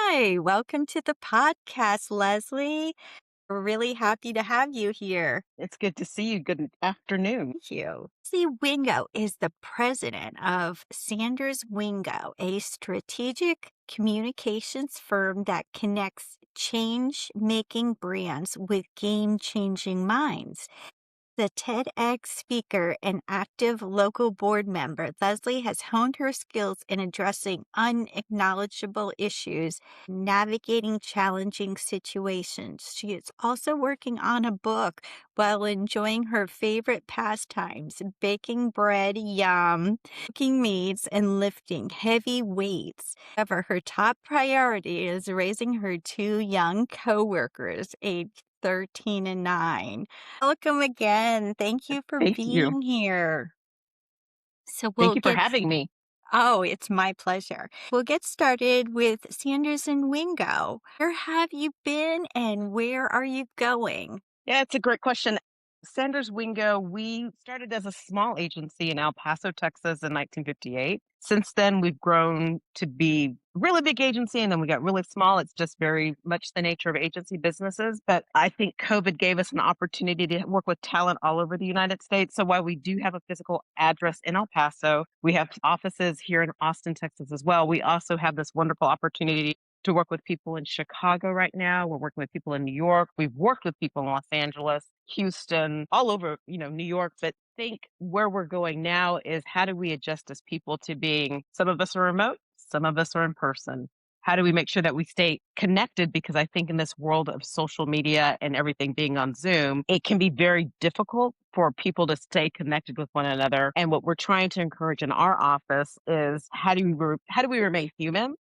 Hi, welcome to the podcast, Leslie. We're really happy to have you here. It's good to see you. Good afternoon. Thank you. See, Wingo is the president of Sanders Wingo, a strategic communications firm that connects change making brands with game changing minds. The TEDx speaker and active local board member, Leslie has honed her skills in addressing unacknowledgeable issues, navigating challenging situations. She is also working on a book while enjoying her favorite pastimes, baking bread, yum, cooking meats, and lifting heavy weights. However, her top priority is raising her two young coworkers, aged 13 and 9. Welcome again. Thank you for Thank you. being here. So Thank we'll you for get having me. Oh, it's my pleasure. We'll get started with Sanders and Wingo. Where have you been and where are you going? Yeah, it's a great question. Sanders Wingo, we started as a small agency in El Paso, Texas in 1958. Since then, we've grown to be a really big agency and then we got really small. It's just very much the nature of agency businesses. But I think COVID gave us an opportunity to work with talent all over the United States. So while we do have a physical address in El Paso, we have offices here in Austin, Texas as well. We also have this wonderful opportunity to work with people in Chicago right now. We're working with people in New York. We've worked with people in Los Angeles, Houston, all over, New York. But think where we're going now is how do we adjust as people to being some of us are remote, some of us are in person. How do we make sure that we stay connected? Because I think in this world of social media and everything being on Zoom, it can be very difficult for people to stay connected with one another. And what we're trying to encourage in our office is how do we remain human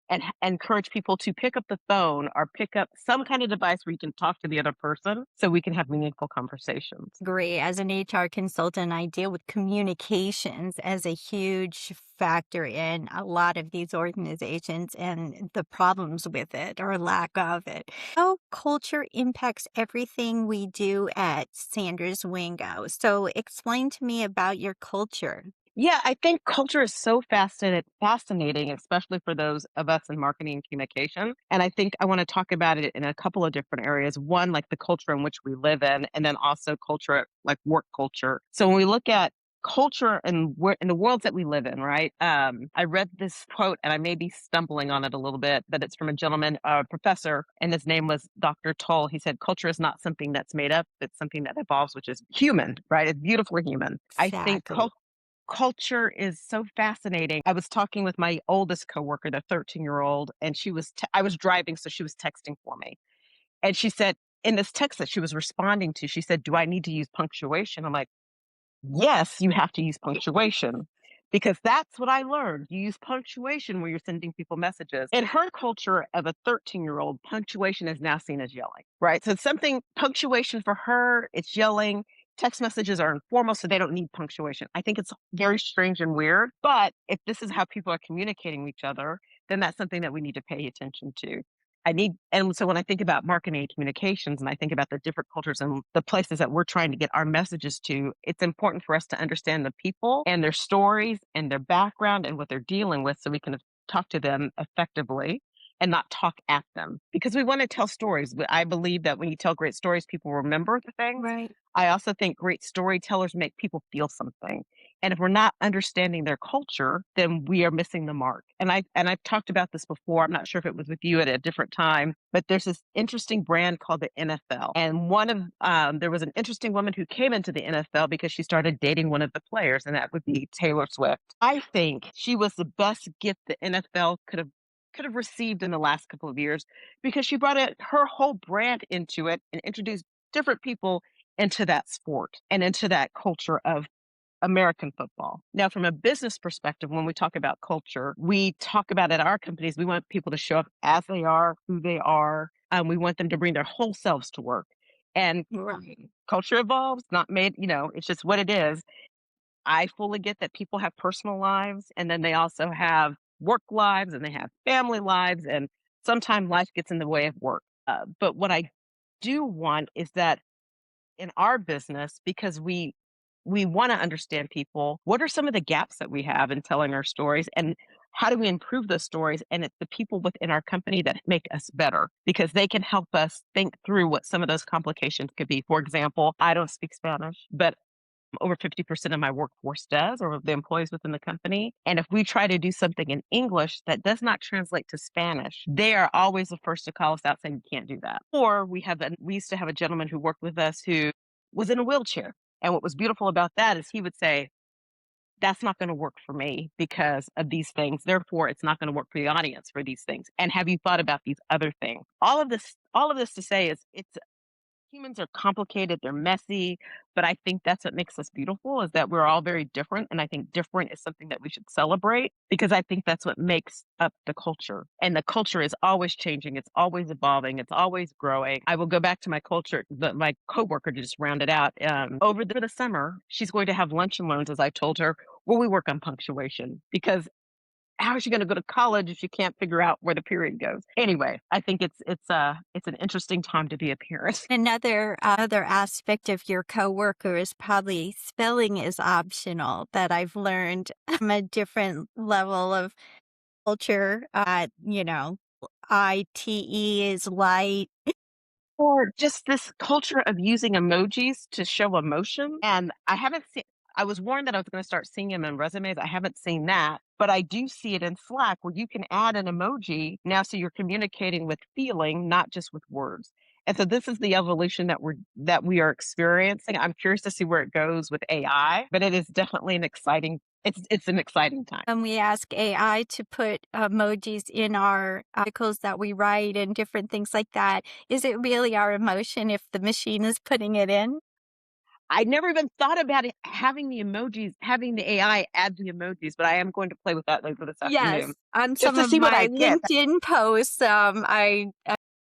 and encourage people to pick up the phone or pick up some kind of device where you can talk to the other person so we can have meaningful conversations. Great. As an HR consultant, I deal with communications as a huge factor in a lot of these organizations and the problems with it or lack of it. How culture impacts everything we do at Sanders Wingo. So explain to me about your culture. Yeah, I think culture is so fascinating, especially for those of us in marketing and communication. And I think I want to talk about it in a couple of different areas. One, like the culture in which we live in, and then also culture, like work culture. So when we look at culture and in the worlds that we live in, right? I read this quote, and I may be stumbling on it a little bit, but it's from a gentleman, a professor, and his name was Dr. Toll. He said, "Culture is not something that's made up; it's something that evolves, which is human, right? It's beautifully human." I think Exactly. culture is so fascinating. I was talking with my oldest coworker, the 13-year-old, and I was driving, so she was texting for me. And she said, in this text that she was responding to, she said, "Do I need to use punctuation?" I'm like, "Yes, you have to use punctuation." Because that's what I learned. You use punctuation when you're sending people messages. In her culture of a 13-year-old, punctuation is now seen as yelling, right? So it's something, punctuation for her, it's yelling. Text messages are informal, so they don't need punctuation. I think it's very strange and weird. But if this is how people are communicating with each other, then that's something that we need to pay attention to. And so when I think about marketing and communications and I think about the different cultures and the places that we're trying to get our messages to, it's important for us to understand the people and their stories and their background and what they're dealing with so we can talk to them effectively and not talk at them because we want to tell stories. But I believe that when you tell great stories, people remember the things. Right. I also think great storytellers make people feel something. And if we're not understanding their culture, then we are missing the mark. And I've talked about this before. I'm not sure if it was with you at a different time, but there's this interesting brand called the NFL. And there was an interesting woman who came into the NFL because she started dating one of the players, and that would be Taylor Swift. I think she was the best gift the NFL could have received in the last couple of years because she brought her whole brand into it and introduced different people into that sport and into that culture of American football. Now, from a business perspective, when we talk about culture, we talk about at our companies, we want people to show up as they are, who they are. We want them to bring their whole selves to work. And Right. culture evolves, not made, it's just what it is. I fully get that people have personal lives and then they also have work lives and they have family lives. And sometimes life gets in the way of work. But what I do want is that in our business because we want to understand people. What are some of the gaps that we have in telling our stories and how do we improve those stories? And it's the people within our company that make us better because they can help us think through what some of those complications could be. For example, I don't speak Spanish, but over 50% of my workforce does, or the employees within the company. And if we try to do something in English that does not translate to Spanish, they are always the first to call us out saying, you can't do that. Or we used to have a gentleman who worked with us who was in a wheelchair. And what was beautiful about that is he would say, that's not going to work for me because of these things. Therefore, it's not going to work for the audience for these things. And have you thought about these other things? All of this to say is it's humans are complicated, they're messy, but I think that's what makes us beautiful is that we're all very different. And I think different is something that we should celebrate because I think that's what makes up the culture. And the culture is always changing, it's always evolving, it's always growing. I will go back to my culture, my coworker to just round it out. Over the summer, she's going to have lunch and learns, as I told her, where we work on punctuation because how is she going to go to college if she can't figure out where the period goes? Anyway, I think it's an interesting time to be a parent. Another other aspect of your coworker is probably spelling is optional that I've learned from a different level of culture. ITE is light. Or just this culture of using emojis to show emotion. And I was warned that I was going to start seeing them in resumes. I haven't seen that, but I do see it in Slack where you can add an emoji now so you're communicating with feeling, not just with words. And so this is the evolution that we are experiencing. I'm curious to see where it goes with AI, but it is definitely it's an exciting time. And we ask AI to put emojis in our articles that we write and different things like that. Is it really our emotion if the machine is putting it in? I never even thought about it having the emojis, having the AI add the emojis, but I am going to play with that later this Yes, afternoon on just some to of see what I my get. LinkedIn posts, I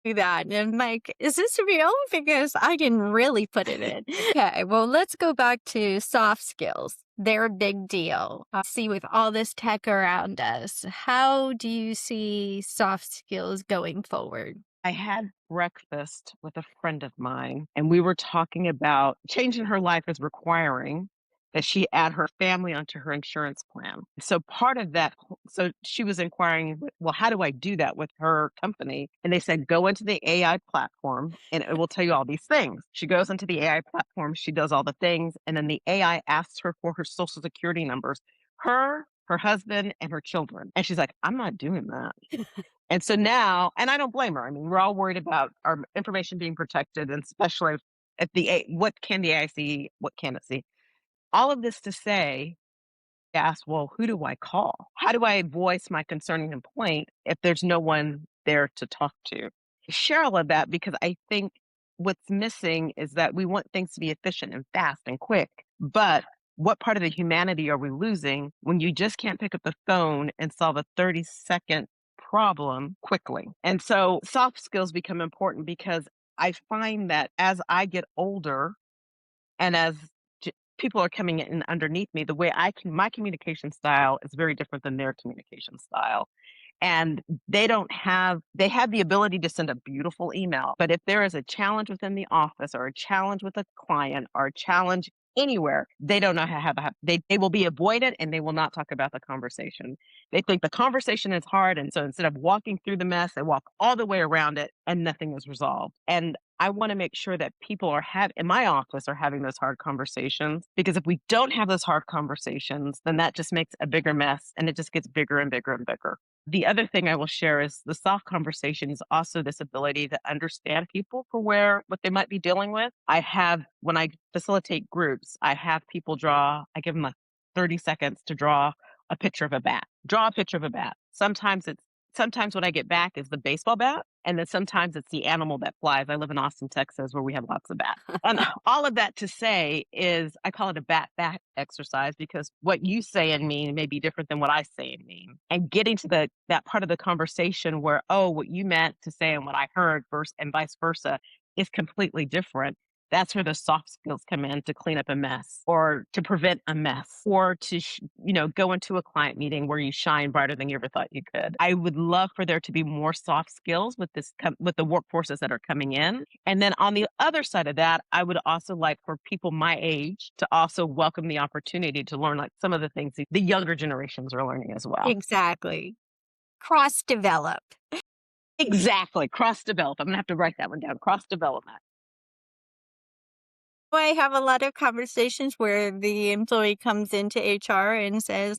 do that, and I'm like, "Is this real?" Because I didn't really put it in. Okay, well, let's go back to soft skills. They're a big deal. See, with all this tech around us, how do you see soft skills going forward? I had breakfast with a friend of mine, and we were talking about changing her life is requiring that she add her family onto her insurance plan. So part of that, so she was inquiring, well, how do I do that with her company? And they said, go into the AI platform and it will tell you all these things. She goes into the AI platform, she does all the things, and then the AI asks her for her social security numbers, her husband, and her children. And she's like, I'm not doing that. And so now, and I don't blame her. I mean, we're all worried about our information being protected, and especially at what can the AI see, what can it see? All of this to say, ask, well, who do I call? How do I voice my concern and complaint if there's no one there to talk to? Share all of that because I think what's missing is that we want things to be efficient and fast and quick. But what part of the humanity are we losing when you just can't pick up the phone and solve a 30-second problem quickly? And so soft skills become important because I find that as I get older, and as people are coming in underneath me, the way my communication style is very different than their communication style. And they have the ability to send a beautiful email. But if there is a challenge within the office or a challenge with a client or a challenge anywhere, they don't know they will be avoidant and they will not talk about the conversation. They think the conversation is hard. And so instead of walking through the mess, they walk all the way around it and nothing is resolved. And I want to make sure that people in my office are having those hard conversations because if we don't have those hard conversations, then that just makes a bigger mess and it just gets bigger and bigger and bigger. The other thing I will share is the soft conversation is also this ability to understand people for what they might be dealing with. When I facilitate groups, I give them 30 seconds to draw a picture of a bat. Draw a picture of a bat. Sometimes what I get back is the baseball bat, and then sometimes it's the animal that flies. I live in Austin, Texas, where we have lots of bats. And all of that to say is I call it a bat exercise because what you say and mean may be different than what I say and mean. And getting to that part of the conversation where, oh, what you meant to say and what I heard and vice versa is completely different. That's where the soft skills come in to clean up a mess or to prevent a mess or to, go into a client meeting where you shine brighter than you ever thought you could. I would love for there to be more soft skills with with the workforces that are coming in. And then on the other side of that, I would also like for people my age to also welcome the opportunity to learn like some of the things the younger generations are learning as well. Exactly. Cross develop. Exactly. Cross develop. I'm going to have to write that one down. Cross development. I have a lot of conversations where the employee comes into HR and says,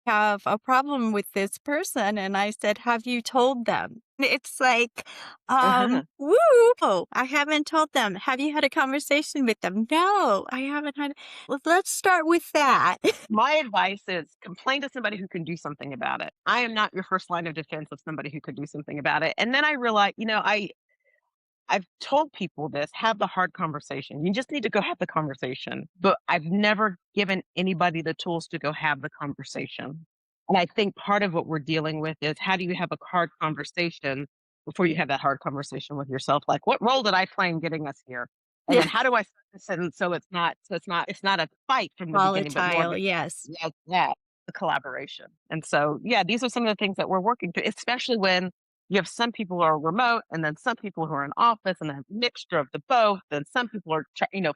have a problem with this person. And I said, have you told them? It's like, Uh-huh. woo, oh, I haven't told them. Have you had a conversation with them? No, I haven't had. Well, let's start with that. My advice is complain to somebody who can do something about it. I am not your first line of defense of somebody who could do something about it. And then I realized, I've told people this, have the hard conversation. You just need to go have the conversation. But I've never given anybody the tools to go have the conversation. And I think part of what we're dealing with is how do you have a hard conversation before you have that hard conversation with yourself? Like, what role did I play in getting us here? And Yeah. then how do I set this in so it's not a fight from the beginning, but more of Volatile. Yes. yeah, the collaboration. And so yeah, these are some of the things that we're working through, especially when you have some people who are remote and then some people who are in office and a mixture of the both. And some people are,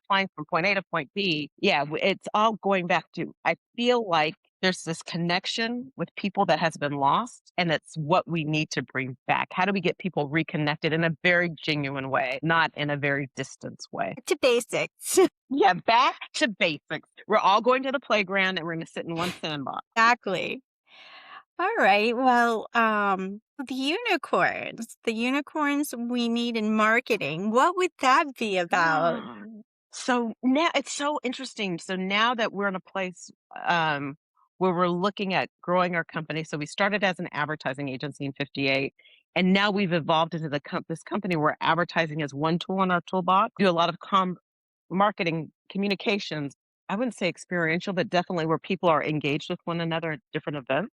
flying from point A to point B. Yeah, it's all going back to, I feel like there's this connection with people that has been lost. And it's what we need to bring back. How do we get people reconnected in a very genuine way, not in a very distant way? To basics. Yeah, back to basics. We're all going to the playground and we're going to sit in one sandbox. Exactly. All right. Well, the unicorns we need in marketing. What would that be about? So now it's so interesting. So now that we're in a place where we're looking at growing our company, so we started as an advertising agency in '58, and now we've evolved into this company where advertising is one tool in our toolbox. Do a lot of marketing communications. I wouldn't say experiential, but definitely where people are engaged with one another at different events.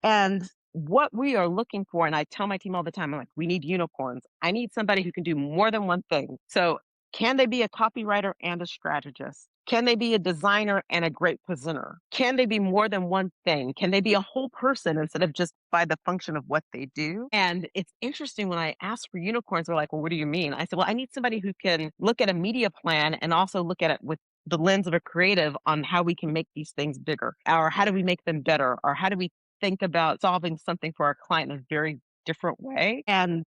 And what we are looking for, and I tell my team all the time, I'm like, we need unicorns. I need somebody who can do more than one thing. So, can they be a copywriter and a strategist? Can they be a designer and a great presenter? Can they be more than one thing? Can they be a whole person instead of just by the function of what they do? And it's interesting when I ask for unicorns, they're like, well, what do you mean? I said, well, I need somebody who can look at a media plan and also look at it with the lens of a creative on how we can make these things bigger, or how do we make them better, or how do we think about solving something for our client in a very different way. And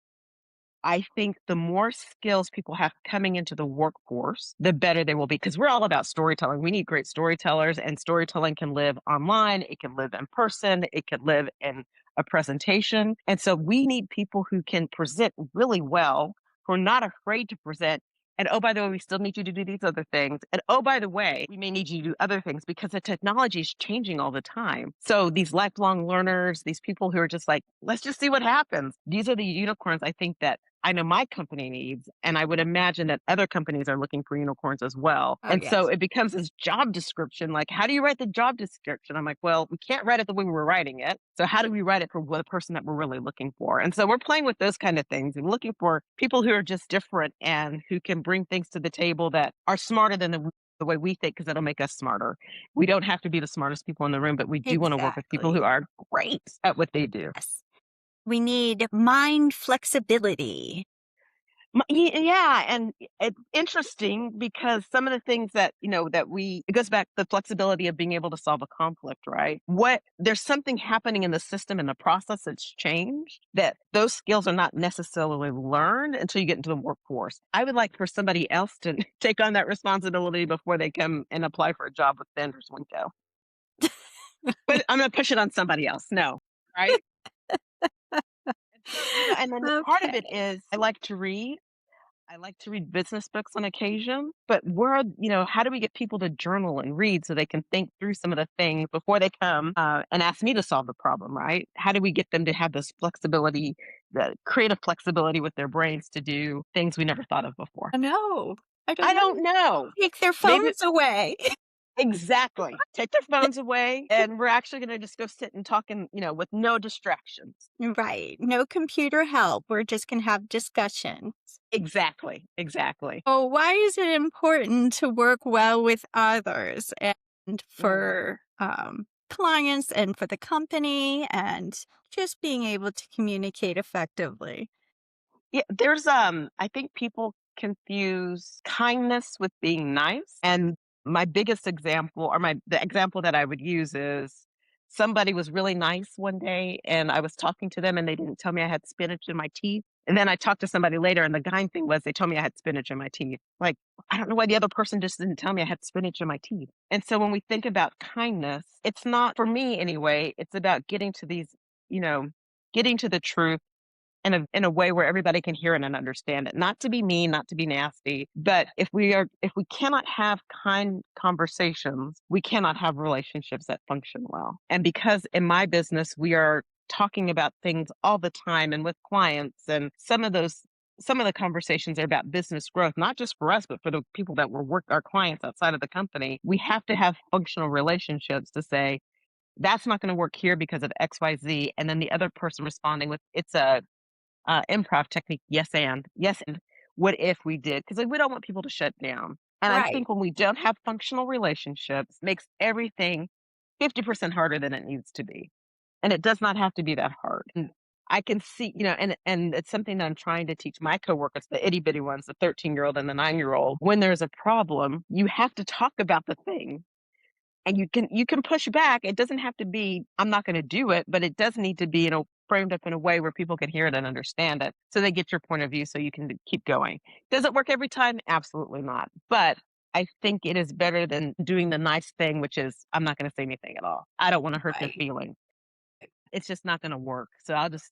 I think the more skills people have coming into the workforce, the better they will be. Because we're all about storytelling. We need great storytellers, and storytelling can live online, it can live in person, it can live in a presentation. And so we need people who can present really well, who are not afraid to present. And oh, by the way, we still need you to do these other things. And oh, by the way, we may need you to do other things because the technology is changing all the time. So these lifelong learners, these people who are just like, let's just see what happens. These are the unicorns I think that I know my company needs, and I would imagine that other companies are looking for unicorns as well. Oh, And so yes. it becomes this job description. Like, how do you write the job description? I'm like, well, we can't write it the way we were writing it. So how do we write it for the person that we're really looking for? And so we're playing with those kind of things and looking for people who are just different and who can bring things to the table that are smarter than the way we think, because it'll make us smarter. We don't have to be the smartest people in the room, but we do want to work with people who Exactly. are great at what they do. Yes. We need mind flexibility. Yeah, and it's interesting because some of the things that, it goes back to the flexibility of being able to solve a conflict, right? There's something happening in the system and the process that's changed that those skills are not necessarily learned until you get into the workforce. I would like for somebody else to take on that responsibility before they come and apply for a job with Sanders Wingo. But I'm going to push it on somebody else. No, right? And so, and then part of Okay. it is I like to read. I like to read business books on occasion, but how do we get people to journal and read so they can think through some of the things before they come and ask me to solve the problem, right? How do we get them to have this flexibility, the creative flexibility with their brains to do things we never thought of before? I know. I don't I know. don't know. Take their Maybe phones away. Exactly. Take their phones away, and we're actually gonna just go sit and talk and, with no distractions. Right. No computer help. We're just going to have discussion. Exactly, exactly. Oh, why is it important to work well with others and Mm. for clients and for the company and just being able to communicate effectively? Yeah, I think people confuse kindness with being nice. And my biggest example, or the example that I would use is somebody was really nice one day and I was talking to them and they didn't tell me I had spinach in my teeth. And then I talked to somebody later and the kind thing was they told me I had spinach in my teeth. Like, I don't know why the other person just didn't tell me I had spinach in my teeth. And so when we think about kindness, it's not, for me anyway, it's about you know, getting to the truth in a way where everybody can hear it and understand it. Not to be mean, not to be nasty, but if we cannot have kind conversations, we cannot have relationships that function well. And because in my business we are talking about things all the time and with clients, and some of the conversations are about business growth, not just for us, but for the people that our clients outside of the company. We have to have functional relationships to say, that's not going to work here because of XYZ. And then the other person responding with, it's a improv technique, yes, and what if we did? Because we don't want people to shut down. And I Right. think when we don't have functional relationships, makes everything 50% harder than it needs to be. And it does not have to be that hard. And I can see, and it's something that I'm trying to teach my coworkers, the itty bitty ones, the 13-year-old and the 9-year-old. When there's a problem, you have to talk about the thing and you can push back. It doesn't have to be, "I'm not gonna do it," but it does need to be, framed up in a way where people can hear it and understand it, so they get your point of view so you can keep going. Does it work every time? Absolutely not. But I think it is better than doing the nice thing, which is, "I'm not gonna say anything at all. I don't wanna hurt their Right. feelings." It's just not gonna work, so I'll just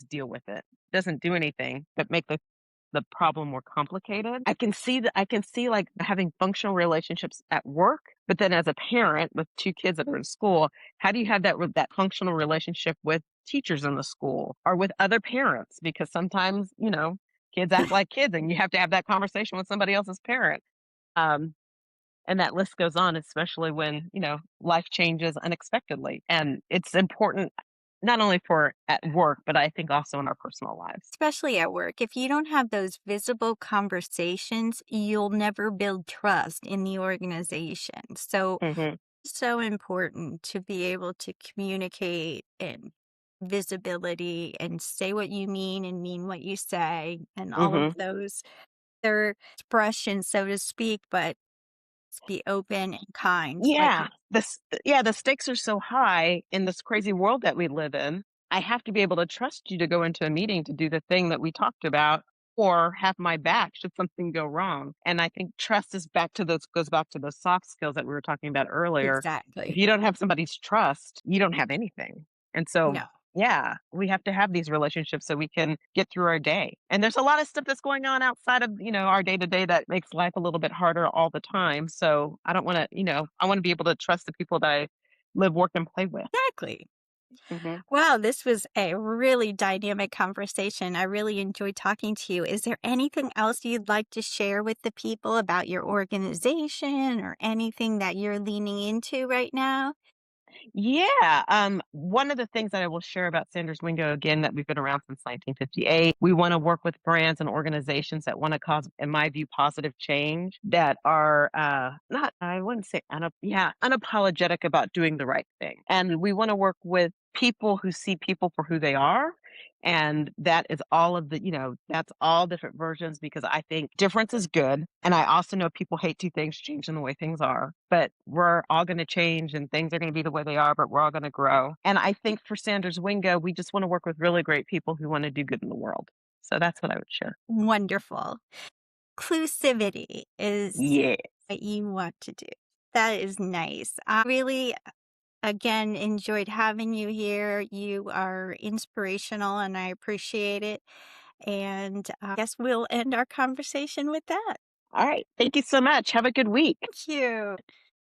deal with it. Doesn't do anything but make the problem more complicated. I can see, like, having functional relationships at work, but then as a parent with 2 kids that are in school, how do you have that functional relationship with teachers in the school or with other parents? Because sometimes, kids act like kids, and you have to have that conversation with somebody else's parent. Um, and that list goes on, especially when, life changes unexpectedly. And it's important not only for at work, but I think also in our personal lives. Especially at work. If you don't have those visible conversations, you'll never build trust in the organization. So, Mhm. so important to be able to communicate and visibility and say what you mean and mean what you say and all of Mhm. those their expressions, so to speak, but be open and kind. Like Yeah. The stakes are so high in this crazy world that we live in. I have to be able to trust you to go into a meeting to do the thing that we talked about or have my back should something go wrong. And I think trust is back to those goes back to those soft skills that we were talking about earlier. If exactly. you don't have somebody's trust, you don't have anything. And so, No. yeah, we have to have these relationships so we can get through our day. And there's a lot of stuff that's going on outside of, our day to day that makes life a little bit harder all the time. So I don't want to, I want to be able to trust the people that I live, work, and play with. Exactly. Hmm. Wow, this was a really dynamic conversation. I really enjoyed talking to you. Is there anything else you'd like to share with the people about your organization or anything that you're leaning into right now? Yeah. One of the things that I will share about Sanders Wingo again, that we've been around since 1958. We want to work with brands and organizations that want to cause, in my view, positive change that are not, I wouldn't say, unapologetic about doing the right thing. And we want to work with people who see people for who they are. And that is all of that's all different versions because I think difference is good. And I also know people hate two things changing the way things are, but we're all going to change and things are going to be the way they are, but we're all going to grow. And I think for Sanders Wingo, we just want to work with really great people who want to do good in the world. So that's what I would share. Wonderful. Inclusivity is Yeah. what you want to do. That is nice. I really, again, enjoyed having you here. You are inspirational and I appreciate it. And I guess we'll end our conversation with that. All right. Thank you so much. Have a good week. Thank you.